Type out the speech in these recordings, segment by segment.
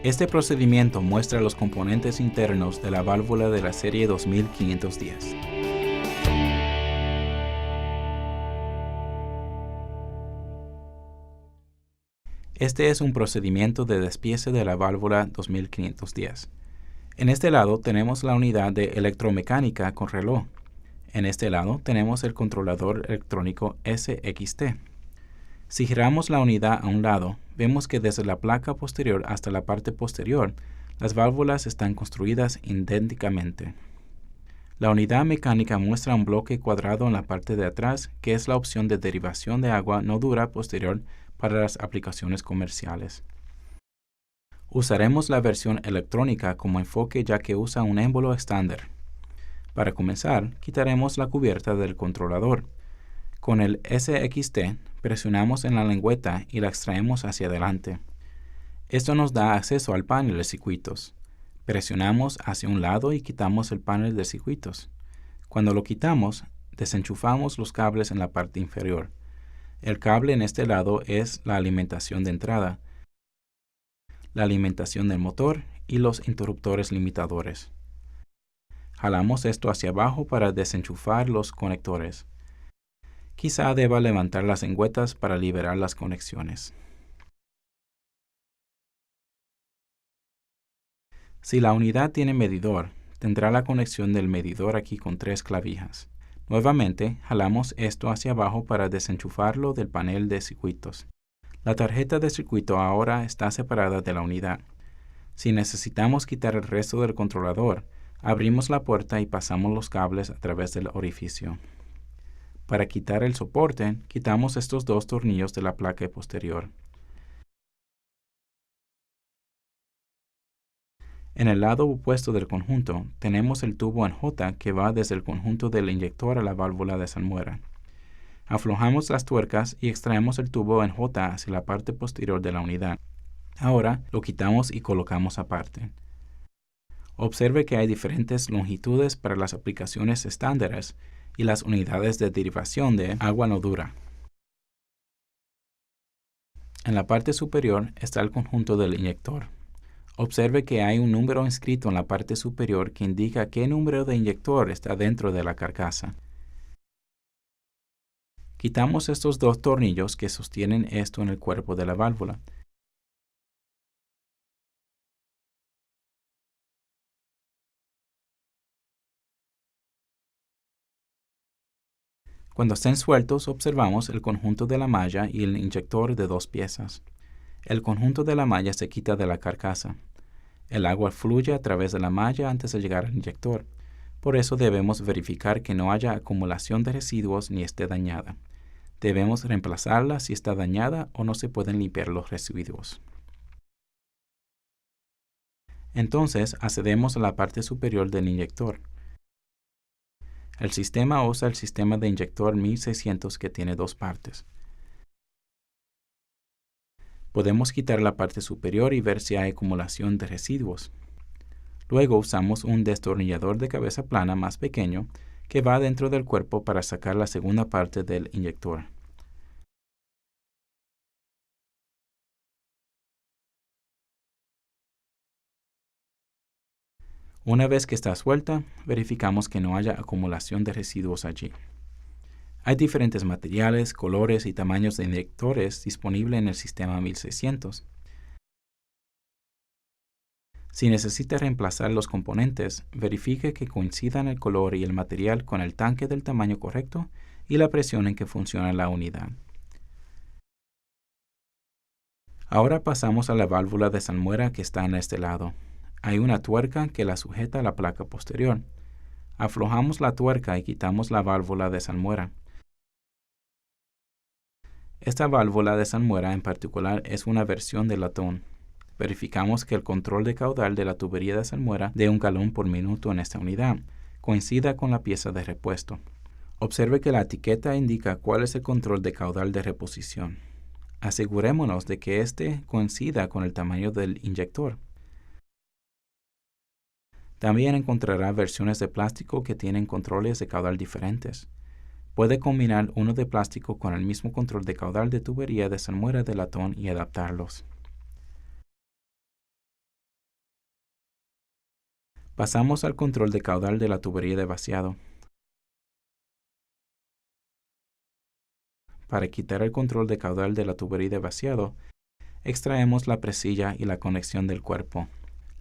Este procedimiento muestra los componentes internos de la válvula de la serie 2510. Este es un procedimiento de despiece de la válvula 2510. En este lado tenemos la unidad de electromecánica con reloj. En este lado tenemos el controlador electrónico SXT. Si giramos la unidad a un lado, vemos que desde la placa posterior hasta la parte posterior, las válvulas están construidas idénticamente. La unidad mecánica muestra un bloque cuadrado en la parte de atrás, que es la opción de derivación de agua no dura posterior para las aplicaciones comerciales. Usaremos la versión electrónica como enfoque ya que usa un émbolo estándar. Para comenzar, quitaremos la cubierta del controlador. Con el SXT, presionamos en la lengüeta y la extraemos hacia adelante. Esto nos da acceso al panel de circuitos. Presionamos hacia un lado y quitamos el panel de circuitos. Cuando lo quitamos, desenchufamos los cables en la parte inferior. El cable en este lado es la alimentación de entrada, la alimentación del motor y los interruptores limitadores. Jalamos esto hacia abajo para desenchufar los conectores. Quizá deba levantar las lengüetas para liberar las conexiones. Si la unidad tiene medidor, tendrá la conexión del medidor aquí con 3 clavijas. Nuevamente, jalamos esto hacia abajo para desenchufarlo del panel de circuitos. La tarjeta de circuito ahora está separada de la unidad. Si necesitamos quitar el resto del controlador, abrimos la puerta y pasamos los cables a través del orificio. Para quitar el soporte, quitamos estos 2 tornillos de la placa posterior. En el lado opuesto del conjunto, tenemos el tubo en J que va desde el conjunto del inyector a la válvula de salmuera. Aflojamos las tuercas y extraemos el tubo en J hacia la parte posterior de la unidad. Ahora lo quitamos y colocamos aparte. Observe que hay diferentes longitudes para las aplicaciones estándares y las unidades de derivación de agua no dura. En la parte superior está el conjunto del inyector. Observe que hay un número inscrito en la parte superior que indica qué número de inyector está dentro de la carcasa. Quitamos estos 2 tornillos que sostienen esto en el cuerpo de la válvula. Cuando estén sueltos, observamos el conjunto de la malla y el inyector de 2 piezas. El conjunto de la malla se quita de la carcasa. El agua fluye a través de la malla antes de llegar al inyector. Por eso debemos verificar que no haya acumulación de residuos ni esté dañada. Debemos reemplazarla si está dañada o no se pueden limpiar los residuos. Entonces, accedemos a la parte superior del inyector. El sistema usa el sistema de inyector 1600 que tiene 2 partes. Podemos quitar la parte superior y ver si hay acumulación de residuos. Luego usamos un destornillador de cabeza plana más pequeño que va dentro del cuerpo para sacar la segunda parte del inyector. Una vez que está suelta, verificamos que no haya acumulación de residuos allí. Hay diferentes materiales, colores y tamaños de inyectores disponibles en el sistema 1600. Si necesita reemplazar los componentes, verifique que coincidan el color y el material con el tanque del tamaño correcto y la presión en que funciona la unidad. Ahora pasamos a la válvula de salmuera que está en este lado. Hay una tuerca que la sujeta a la placa posterior. Aflojamos la tuerca y quitamos la válvula de salmuera. Esta válvula de salmuera en particular es una versión de latón. Verificamos que el control de caudal de la tubería de salmuera de 1 galón por minuto en esta unidad coincida con la pieza de repuesto. Observe que la etiqueta indica cuál es el control de caudal de reposición. Asegurémonos de que éste coincida con el tamaño del inyector. También encontrará versiones de plástico que tienen controles de caudal diferentes. Puede combinar uno de plástico con el mismo control de caudal de tubería de salmuera de latón y adaptarlos. Pasamos al control de caudal de la tubería de vaciado. Para quitar el control de caudal de la tubería de vaciado, extraemos la presilla y la conexión del cuerpo.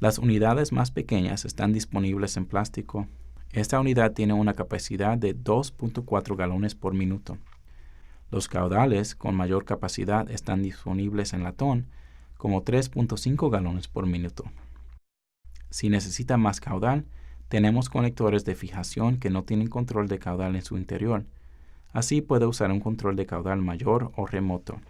Las unidades más pequeñas están disponibles en plástico. Esta unidad tiene una capacidad de 2.4 galones por minuto. Los caudales con mayor capacidad están disponibles en latón, como 3.5 galones por minuto. Si necesita más caudal, tenemos conectores de fijación que no tienen control de caudal en su interior. Así puede usar un control de caudal mayor o remoto.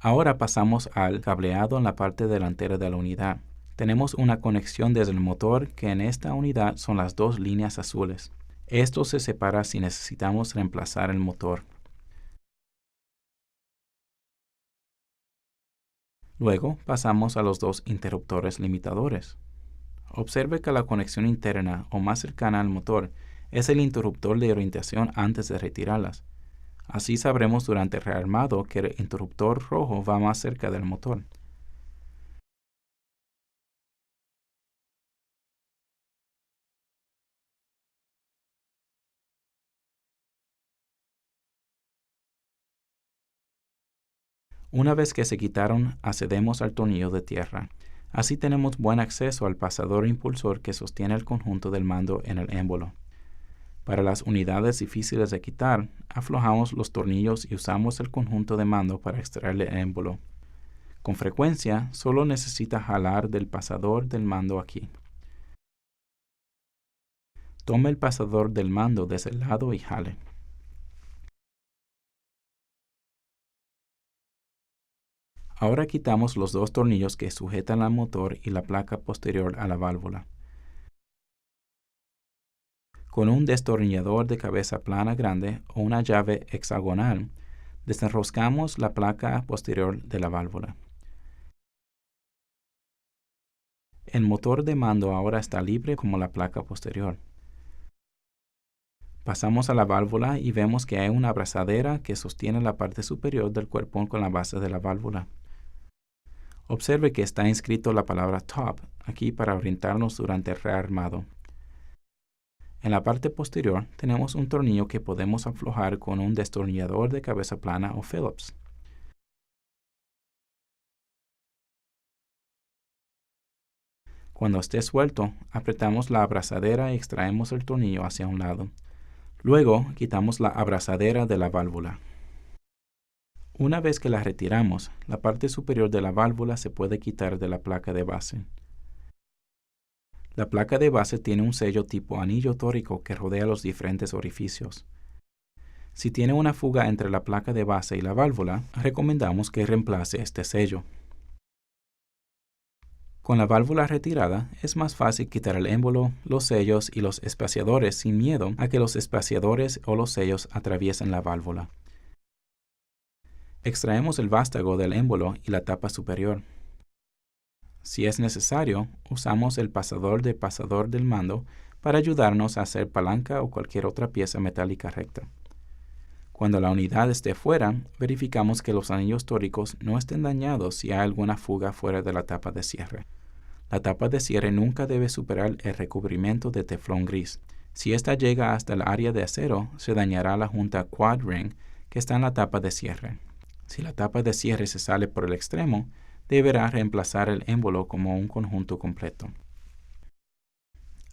Ahora pasamos al cableado en la parte delantera de la unidad. Tenemos una conexión desde el motor que en esta unidad son las dos líneas azules. Esto se separa si necesitamos reemplazar el motor. Luego pasamos a los dos interruptores limitadores. Observe que la conexión interna o más cercana al motor es el interruptor de orientación antes de retirarlas. Así sabremos durante el rearmado que el interruptor rojo va más cerca del motor. Una vez que se quitaron, accedemos al tornillo de tierra. Así tenemos buen acceso al pasador impulsor que sostiene el conjunto del mando en el émbolo. Para las unidades difíciles de quitar, aflojamos los tornillos y usamos el conjunto de mando para extraer el émbolo. Con frecuencia, solo necesita jalar del pasador del mando aquí. Tome el pasador del mando desde el lado y jale. Ahora quitamos los dos tornillos que sujetan al motor y la placa posterior a la válvula. Con un destornillador de cabeza plana grande o una llave hexagonal, desenroscamos la placa posterior de la válvula. El motor de mando ahora está libre como la placa posterior. Pasamos a la válvula y vemos que hay una abrazadera que sostiene la parte superior del cuerpo con la base de la válvula. Observe que está inscrito la palabra top aquí para orientarnos durante el rearmado. En la parte posterior tenemos un tornillo que podemos aflojar con un destornillador de cabeza plana o Phillips. Cuando esté suelto, apretamos la abrazadera y extraemos el tornillo hacia un lado. Luego, quitamos la abrazadera de la válvula. Una vez que la retiramos, la parte superior de la válvula se puede quitar de la placa de base. La placa de base tiene un sello tipo anillo tórico que rodea los diferentes orificios. Si tiene una fuga entre la placa de base y la válvula, recomendamos que reemplace este sello. Con la válvula retirada, es más fácil quitar el émbolo, los sellos y los espaciadores sin miedo a que los espaciadores o los sellos atraviesen la válvula. Extraemos el vástago del émbolo y la tapa superior. Si es necesario, usamos el pasador del mando para ayudarnos a hacer palanca o cualquier otra pieza metálica recta. Cuando la unidad esté fuera, verificamos que los anillos tóricos no estén dañados si hay alguna fuga fuera de la tapa de cierre. La tapa de cierre nunca debe superar el recubrimiento de teflón gris. Si ésta llega hasta el área de acero, se dañará la junta quad ring que está en la tapa de cierre. Si la tapa de cierre se sale por el extremo, deberá reemplazar el émbolo como un conjunto completo.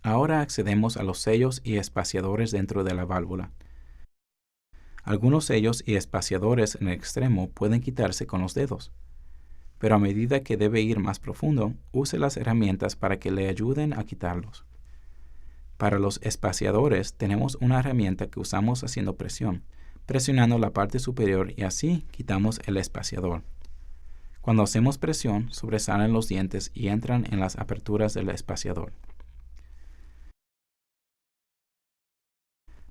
Ahora accedemos a los sellos y espaciadores dentro de la válvula. Algunos sellos y espaciadores en el extremo pueden quitarse con los dedos, pero a medida que debe ir más profundo, use las herramientas para que le ayuden a quitarlos. Para los espaciadores tenemos una herramienta que usamos haciendo presión, presionando la parte superior y así quitamos el espaciador. Cuando hacemos presión, sobresalen los dientes y entran en las aperturas del espaciador.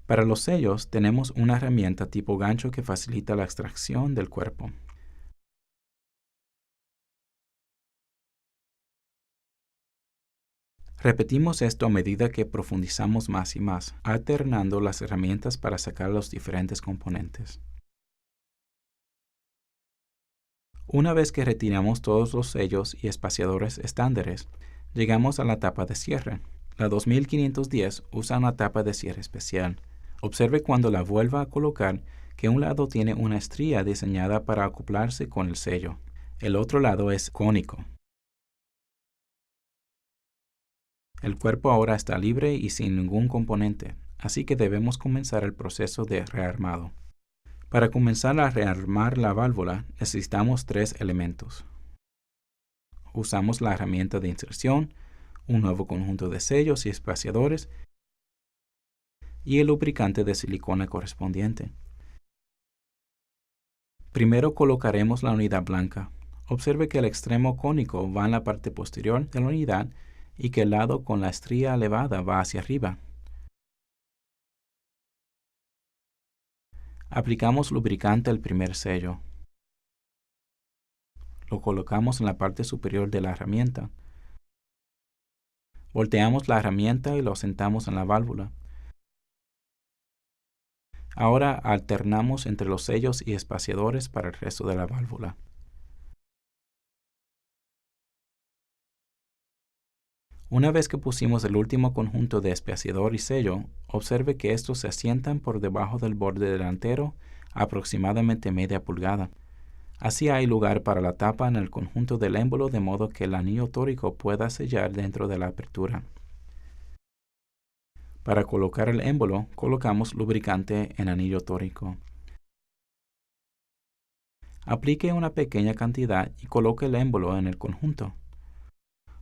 Para los sellos tenemos una herramienta tipo gancho que facilita la extracción del cuerpo. Repetimos esto a medida que profundizamos más y más, alternando las herramientas para sacar los diferentes componentes. Una vez que retiramos todos los sellos y espaciadores estándares, Llegamos a la tapa de cierre. La 2510 usa una tapa de cierre especial. Observe cuando la vuelva a colocar que un lado tiene una estría diseñada para acoplarse con el sello. El otro lado es cónico. El cuerpo ahora está libre y sin ningún componente, así que debemos comenzar el proceso de rearmado. Para comenzar a rearmar la válvula necesitamos 3 elementos. Usamos la herramienta de inserción, un nuevo conjunto de sellos y espaciadores y el lubricante de silicona correspondiente. Primero colocaremos la unidad blanca. Observe que el extremo cónico va en la parte posterior de la unidad y que el lado con la estría elevada va hacia arriba. Aplicamos lubricante al primer sello. Lo colocamos en la parte superior de la herramienta. Volteamos la herramienta y lo sentamos en la válvula. Ahora alternamos entre los sellos y espaciadores para el resto de la válvula. Una vez que pusimos el último conjunto de espaciador y sello, observe que estos se asientan por debajo del borde delantero aproximadamente media pulgada. Así hay lugar para la tapa en el conjunto del émbolo de modo que el anillo tórico pueda sellar dentro de la apertura. Para colocar el émbolo, colocamos lubricante en anillo tórico. Aplique una pequeña cantidad y coloque el émbolo en el conjunto.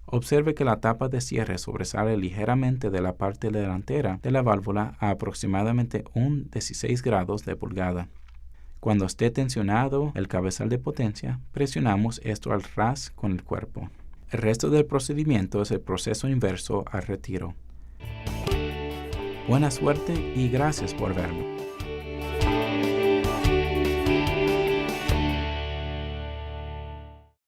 Observe que la tapa de cierre sobresale ligeramente de la parte delantera de la válvula a aproximadamente un 16 grados de pulgada. Cuando esté tensionado el cabezal de potencia, presionamos esto al ras con el cuerpo. El resto del procedimiento es el proceso inverso al retiro. Buena suerte y gracias por verlo.